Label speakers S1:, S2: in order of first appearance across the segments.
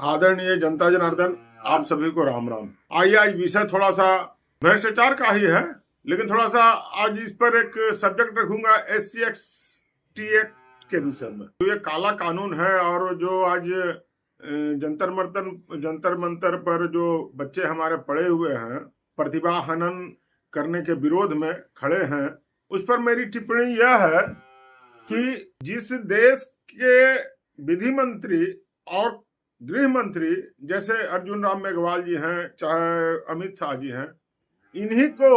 S1: आदरणीय जनता जनार्दन, आप सभी को राम राम। आइए, आज विषय थोड़ा सा भ्रष्टाचार का ही है, लेकिन थोड़ा सा आज इस पर एक सब्जेक्ट रखूंगा SC/ST एक्ट के विषय में। तो ये काला कानून है और जो आज जंतर मंतर पर जो बच्चे हमारे पड़े हुए हैं, प्रतिभा हनन करने के विरोध में खड़े हैं, उस पर मेरी टिप्पणी यह है कि जिस देश के विधि मंत्री और गृह मंत्री जैसे अर्जुन राम मेघवाल जी हैं, चाहे अमित शाह जी हैं, इन्हीं को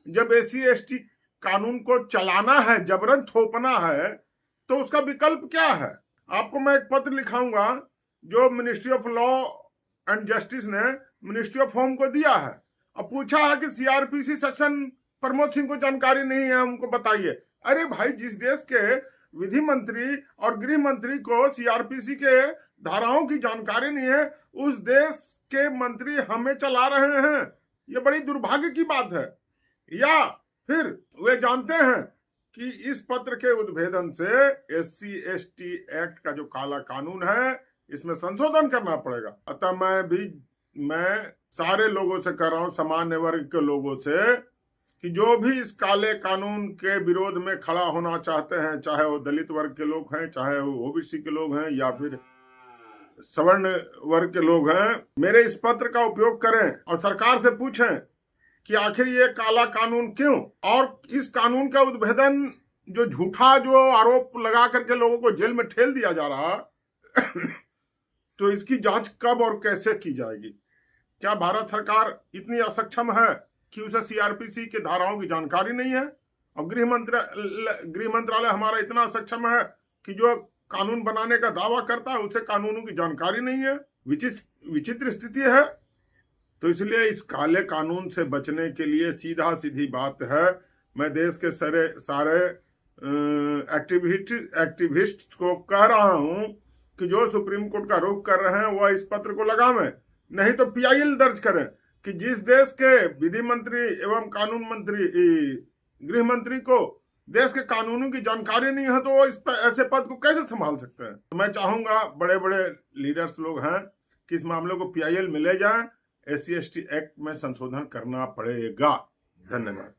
S1: जब SC/ST कानून को चलाना है, जबरन थोपना है, तो उसका विकल्प क्या है? आपको मैं एक पत्र लिखाऊंगा जो ministry of law and justice ने मिनिस्ट्री ऑफ होम को दिया है। अब पूछा है कि CRPC सेक्शन प्रमोद सिंह को जानकारी नहीं है, हमको बताइए। अरे भाई, जिस देश के विधि मंत्री और गृह मंत्री को CRPC के धाराओं की जानकारी नहीं है, उस देश के मंत्री हमें चला रहे हैं। ये बड़ी दुर्भाग्य की बात है। या फिर वे जानते हैं कि इस पत्र के उद्भेदन से SC/ST एक्ट का जो काला कानून है, इसमें संशोधन करना पड़ेगा। अतः मैं सारे लोगों से कह रहा हूं, सामान्य वर्ग के लोगों से, कि जो भी इस काले कानून के विरोध में खड़ा होना चाहते हैं, चाहे वो दलित वर्ग के लोग हैं, चाहे वो OBC के लोग हैं, या फिर सवर्ण वर्ग के लोग हैं, मेरे इस पत्र का उपयोग करें और सरकार से पूछें कि आखिर ये काला कानून क्यों, और इस कानून का उद्भेदन जो झूठा जो आरोप लगा करके लोगों को जेल में ठेल दिया जा रहा तो इसकी जांच कब और कैसे की जाएगी? क्या भारत सरकार इतनी असक्षम है कि उसे CRPC के धाराओं की जानकारी नहीं है? और गृह मंत्रालय हमारा इतना सक्षम है कि जो कानून बनाने का दावा करता है, उसे कानूनों की जानकारी नहीं है। विचित्र स्थिति है। तो इसलिए इस काले कानून से बचने के लिए सीधी बात है, मैं देश के सारे एक्टिविस्ट को कह रहा हूं कि जो सुप्रीम कोर्ट का रुख कर रहे हैं वह इस पत्र को लगावें, नहीं तो PIL दर्ज करें कि जिस देश के विधि मंत्री एवं कानून मंत्री, गृह मंत्री को देश के कानूनों की जानकारी नहीं है, तो वो ऐसे पद को कैसे संभाल सकते हैं? तो मैं चाहूंगा, बड़े बड़े लीडर्स लोग हैं, कि इस मामले को PIL में ले जाएं, SC/ST एक्ट में संशोधन करना पड़ेगा। धन्यवाद।